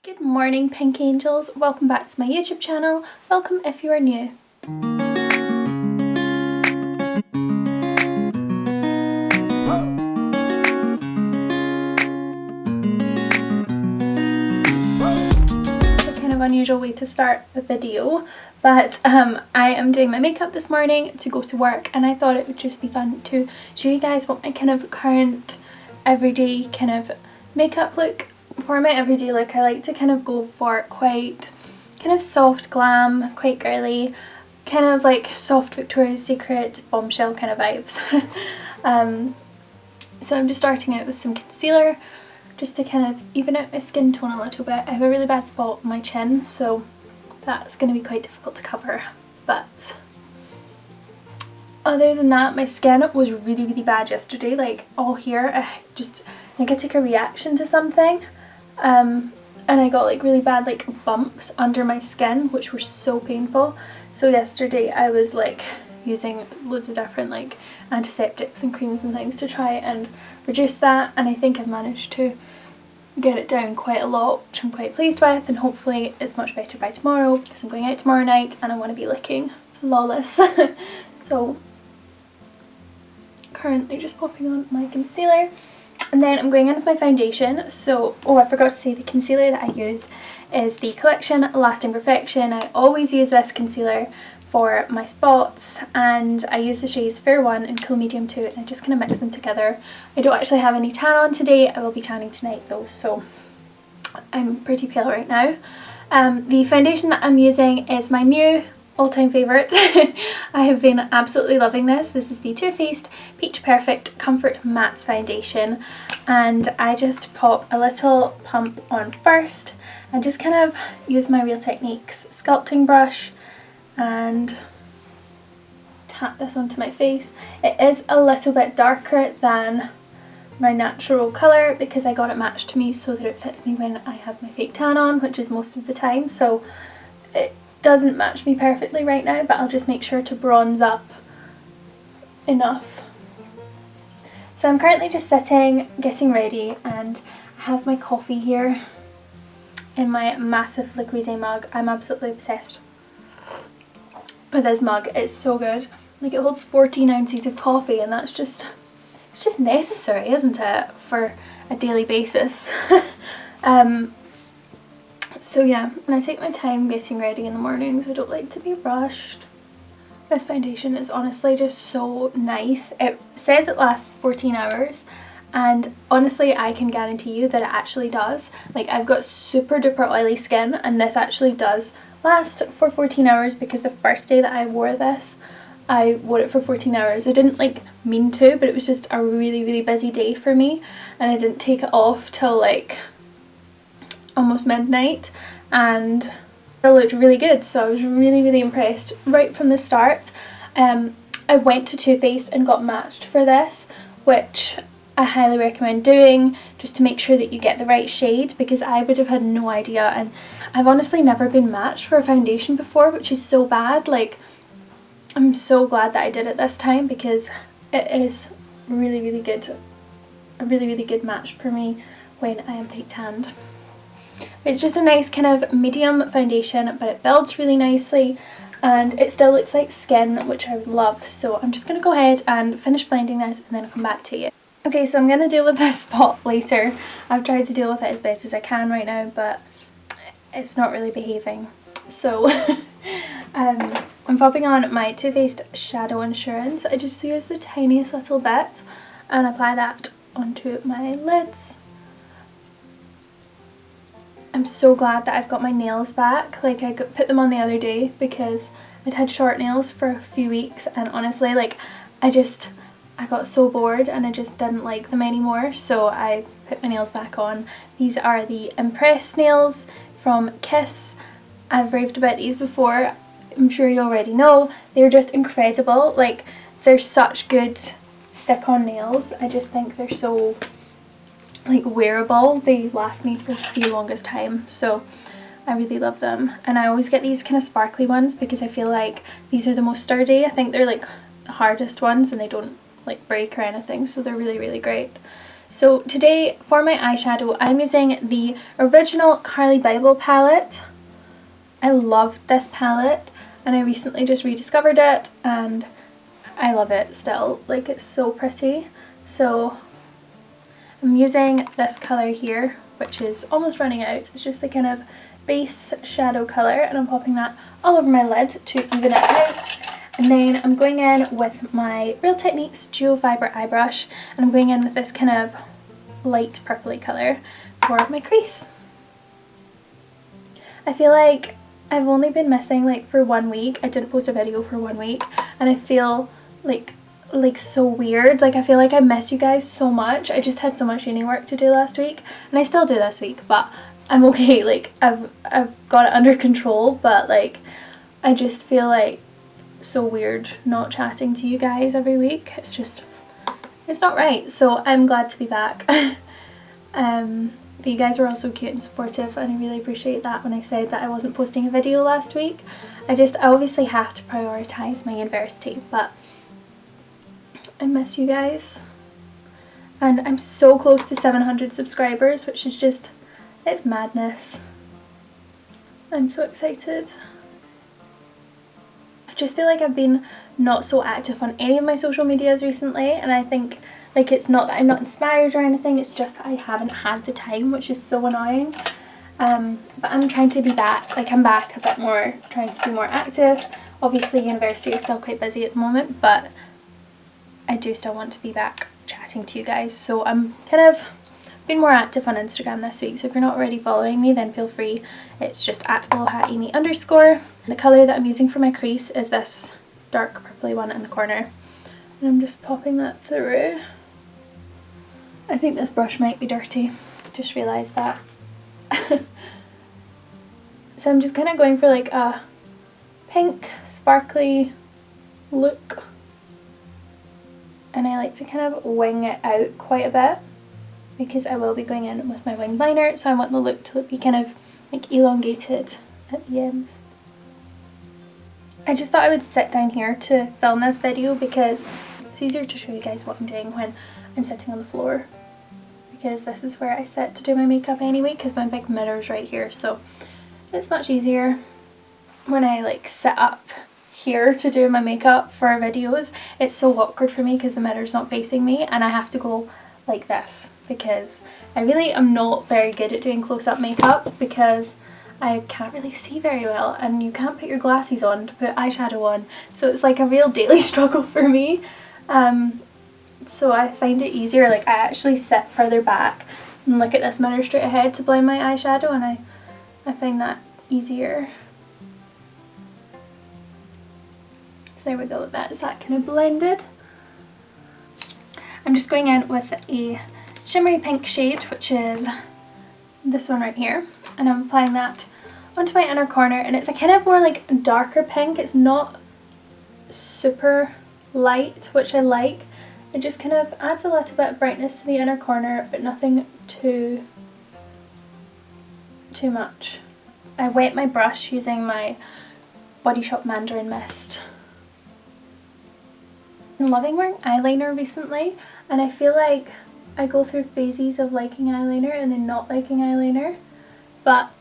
Good morning, pink angels. Welcome back to my YouTube channel. Welcome if you are new. A kind of unusual way to start the video, but I am doing my makeup this morning to go to work, and I thought it would just be fun to show you guys what my kind of current everyday kind of makeup look. For my everyday look, I like to kind of go for quite kind of soft glam, quite girly, kind of like soft Victoria's Secret bombshell kind of vibes. So I'm just starting out with some concealer just to kind of even out my skin tone a little bit. I have a really bad spot on my chin, so that's going to be quite difficult to cover, but other than that, my skin was really bad yesterday. Like all here, I took a reaction to something, and I got like really bad like bumps under my skin, which were so painful. So yesterday I was like using loads of different like antiseptics and creams and things to try and reduce that, and I think I've managed to get it down quite a lot, which I'm quite pleased with, and hopefully it's much better by tomorrow because I'm going out tomorrow night and I want to be looking flawless. So currently just popping on my concealer, and then I'm going in with my foundation. So, oh, I forgot to say the concealer that I used is the Collection Lasting Perfection. I always use this concealer for my spots, and I use the shades Fair 1 and Cool Medium 2, and I just kind of mix them together. I don't actually have any tan on today. I will be tanning tonight though, so I'm pretty pale right now. The foundation that I'm using is my new all-time favourite. I have been absolutely loving this. This is the Too Faced Peach Perfect Comfort Matte Foundation, and I just pop a little pump on first and just kind of use my Real Techniques sculpting brush and tap this onto my face. It is a little bit darker than my natural colour because I got it matched to me so that it fits me when I have my fake tan on, which is most of the time. So it doesn't match me perfectly right now, but I'll just make sure to bronze up enough. So I'm currently just sitting, getting ready, and I have my coffee here in my massive Liquise mug. I'm absolutely obsessed with this mug. It's so good. Like, it holds 14 ounces of coffee, and that's just, it's just necessary, isn't it, for a daily basis. So yeah, and I take my time getting ready in the mornings. I don't like to be rushed. This foundation is honestly just so nice. It says it lasts 14 hours, and honestly I can guarantee you that it actually does. Like, I've got super duper oily skin, and this actually does last for 14 hours because the first day that I wore this, I wore it for 14 hours. I didn't like mean to, but it was just a really busy day for me, and I didn't take it off till like almost midnight, and it looked really good. So I was really impressed right from the start. I went to Too Faced and got matched for this, which I highly recommend doing just to make sure that you get the right shade, because I would have had no idea, and I've honestly never been matched for a foundation before, which is so bad. Like, I'm so glad that I did it this time because it is really good, a really good match for me when I am fake tanned. It's just a nice kind of medium foundation, but it builds really nicely and it still looks like skin, which I would love. So I'm just going to go ahead and finish blending this, and then I'll come back to you. Okay, so I'm going to deal with this spot later. I've tried to deal with it as best as I can right now, but it's not really behaving. So I'm popping on my Too Faced Shadow Insurance. I just use the tiniest little bit and apply that onto my lids. I'm so glad that I've got my nails back. Like, I put them on the other day because I'd had short nails for a few weeks, and honestly, like, I got so bored and I just didn't like them anymore, so I put my nails back on. These are the Impress nails from Kiss. I've raved about these before. I'm sure you already know. They're just incredible. Like, they're such good stick-on nails. I just think they're so like wearable. They last me for the longest time, so I really love them. And I always get these kind of sparkly ones because I feel like these are the most sturdy. I think they're like the hardest ones and they don't like break or anything, so they're really great. So today for my eyeshadow I'm using the original Carly Bible palette. I love this palette and I recently just rediscovered it and I love it still, like it's so pretty. So I'm using this colour here, which is almost running out. It's just the kind of base shadow colour and I'm popping that all over my lid to even it out. And then I'm going in with my Real Techniques Duo Fibre eye brush and I'm going in with this kind of light purpley colour for my crease. I feel like I've only been missing like for 1 week. I didn't post a video for 1 week and I feel like so weird. Like I feel like I miss you guys so much. I just had so much uni work to do last week and I still do this week, but I'm okay. Like I've got it under control, but like I just feel like so weird not chatting to you guys every week. It's not right. So I'm glad to be back. But you guys were all so cute and supportive and I really appreciate that. When I said that I wasn't posting a video last week, I obviously have to prioritise my university, but I miss you guys and I'm so close to 700 subscribers, which is just, it's madness. I'm so excited. I just feel like I've been not so active on any of my social medias recently and I think like it's not that I'm not inspired or anything, it's just that I haven't had the time, which is so annoying. But I'm trying to be back, like I'm back a bit more, trying to be more active. Obviously university is still quite busy at the moment, but I do still want to be back chatting to you guys. So I'm kind of been more active on Instagram this week, so if you're not already following me then feel free. It's just at Aloha Amy _. The colour that I'm using for my crease is this dark purpley one in the corner and I'm just popping that through. I think this brush might be dirty, just realised that. So I'm just kind of going for like a pink sparkly look and I like to kind of wing it out quite a bit because I will be going in with my winged liner, so I want the look to be kind of like elongated at the ends. I just thought I would sit down here to film this video because it's easier to show you guys what I'm doing when I'm sitting on the floor, because this is where I sit to do my makeup anyway because my big mirror's right here, so it's much easier. When I like sit up here to do my makeup for videos, it's so awkward for me because the mirror's not facing me and I have to go like this because I really am not very good at doing close-up makeup because I can't really see very well and you can't put your glasses on to put eyeshadow on, so it's like a real daily struggle for me. So I find it easier, like I actually sit further back and look at this mirror straight ahead to blend my eyeshadow and I find that easier. So there we go, that's that kind of blended. I'm just going in with a shimmery pink shade, which is this one right here, and I'm applying that onto my inner corner and it's a kind of more like darker pink. It's not super light, which I like. It just kind of adds a little bit of brightness to the inner corner, but nothing too much. I wet my brush using my Body Shop Mandarin Mist. I'm loving wearing eyeliner recently and I feel like I go through phases of liking eyeliner and then not liking eyeliner, but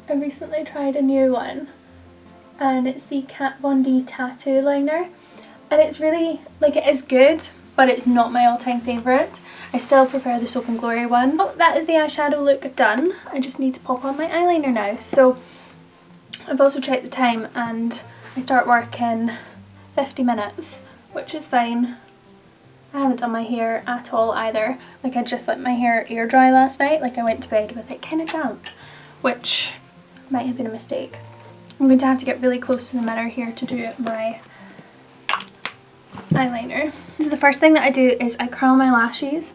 I recently tried a new one and it's the Kat Von D tattoo liner and it's really, like it is good, but it's not my all-time favourite. I still prefer the Soap and Glory one. Oh, that is the eyeshadow look done. I just need to pop on my eyeliner now. So I've also checked the time and I start work in 50 minutes, which is fine. I haven't done my hair at all either. Like I just let my hair air dry last night. Like I went to bed with it kind of damp, which might have been a mistake. I'm going to have to get really close to the mirror here to do my eyeliner. So the first thing that I do is I curl my lashes.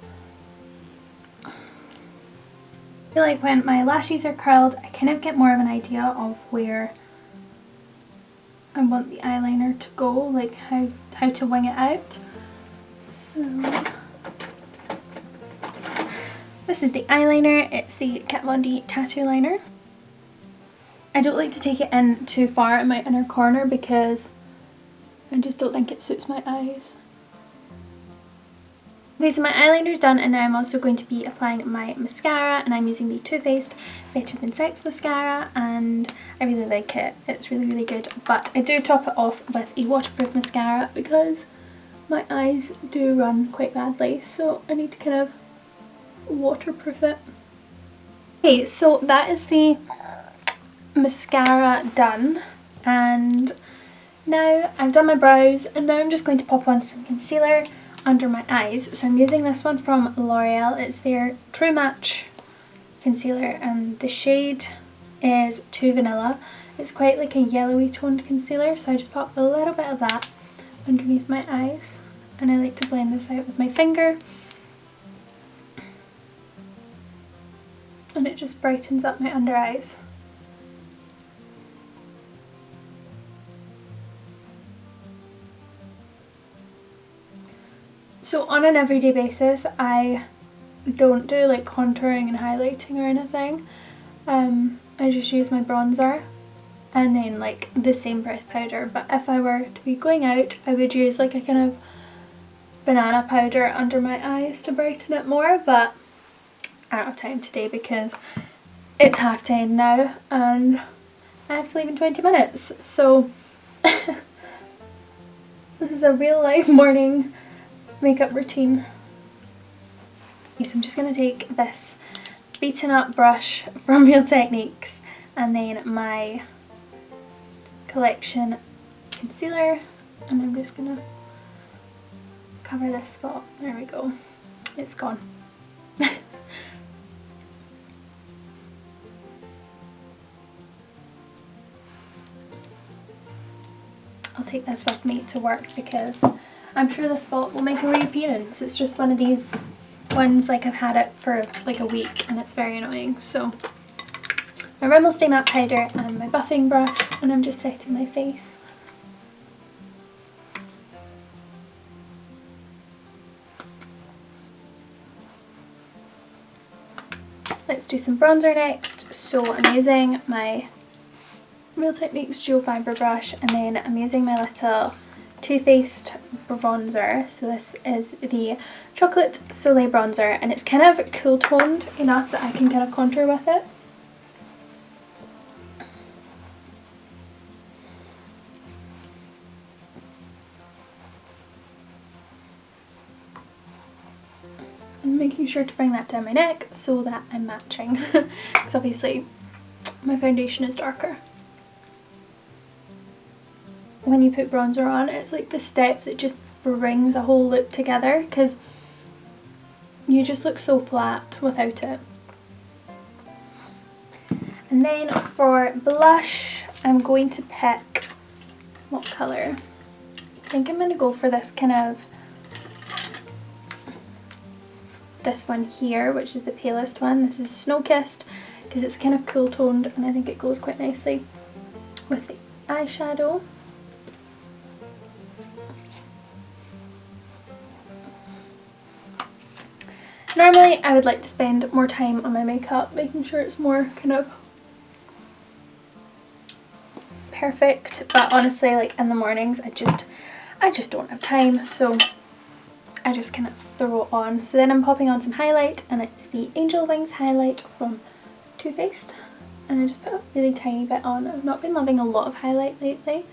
I feel like when my lashes are curled, I kind of get more of an idea of where I want the eyeliner to go, like how to wing it out. So this is the eyeliner. It's the Kat Von D tattoo liner. I don't like to take it in too far in my inner corner because I just don't think it suits my eyes. Okay, so my eyeliner's done and now I'm also going to be applying my mascara, and I'm using the Too Faced Better Than Sex mascara and I really like it. It's really, really good, but I do top it off with a waterproof mascara because my eyes do run quite badly, so I need to kind of waterproof it. Okay, so that is the mascara done, and now I've done my brows and now I'm just going to pop on some concealer under my eyes. So I'm using this one from L'Oreal. It's their True Match concealer and the shade is Too Vanilla. It's quite like a yellowy toned concealer, so I just pop a little bit of that underneath my eyes and I like to blend this out with my finger, and it just brightens up my under eyes. So on an everyday basis, I don't do like contouring and highlighting or anything. I just use my bronzer and then like the same pressed powder, but if I were to be going out, I would use like a kind of banana powder under my eyes to brighten it more, but I don't have time today because it's 10:30 now and I have to leave in 20 minutes. So this is a real life morning makeup routine. So I'm just going to take this beaten up brush from Real Techniques and then my collection concealer, and I'm just going to cover this spot. There we go. It's gone. I'll take this with me to work because I'm sure the spot will make a reappearance. It's just one of these ones, like I've had it for like a week and it's very annoying. So my Rimmel Stay Matte powder and my buffing brush, and I'm just setting my face. Let's do some bronzer next. So I'm using my Real Techniques Dual Fibre brush and then I'm using my little Too Faced bronzer. So this is the Chocolate Soleil bronzer and it's kind of cool toned enough that I can kind of contour with it. I'm making sure to bring that down my neck so that I'm matching because obviously my foundation is darker. When you put bronzer on, it's like the step that just brings a whole look together because you just look so flat without it. And then for blush, I'm going to pick, what colour? I think I'm going to go for this kind of, this one here, which is the palest one. This is Snow Kissed because it's kind of cool toned and I think it goes quite nicely with the eyeshadow. Normally I would like to spend more time on my makeup, making sure it's more kind of perfect, but honestly like in the mornings I just don't have time, so I just kind of throw it on. So then I'm popping on some highlight and it's the Angel Wings highlight from Too Faced and I just put a really tiny bit on. I've not been loving a lot of highlight lately,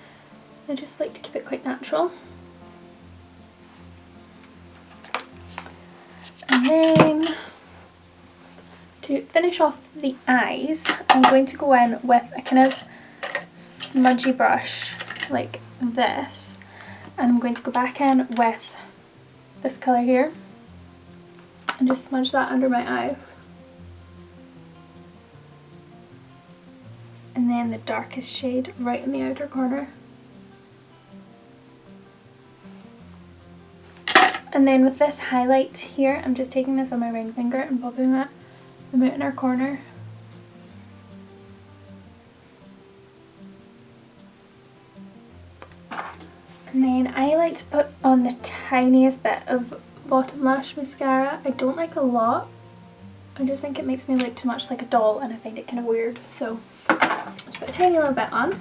I just like to keep it quite natural. And then to finish off the eyes, I'm going to go in with a kind of smudgy brush like this, and I'm going to go back in with this colour here and just smudge that under my eyes. And then the darkest shade right in the outer corner. And then with this highlight here, I'm just taking this on my ring finger and popping that in the inner corner. And then I like to put on the tiniest bit of bottom lash mascara. I don't like a lot. I just think it makes me look too much like a doll and I find it kind of weird. So just put a tiny little bit on.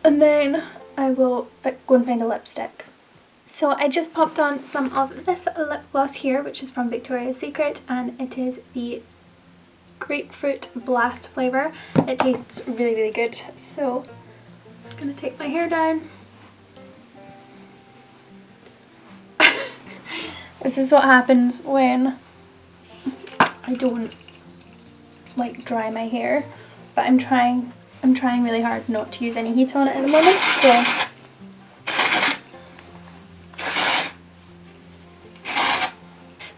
And then I will go and find a lipstick. So I just popped on some of this lip gloss here, which is from Victoria's Secret, and it is the grapefruit blast flavour. It tastes really, really good. So I'm just going to take my hair down. This is what happens when I don't like dry my hair, but I'm trying really hard not to use any heat on it at the moment, so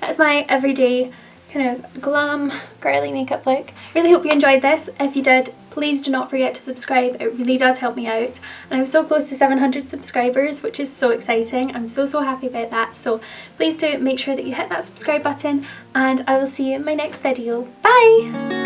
that's my everyday kind of glam girly makeup look. Really hope you enjoyed this. If you did, please do not forget to subscribe. It really does help me out, and I'm so close to 700 subscribers, which is so exciting. I'm so happy about that. So please do make sure that you hit that subscribe button, and I will see you in my next video. Bye!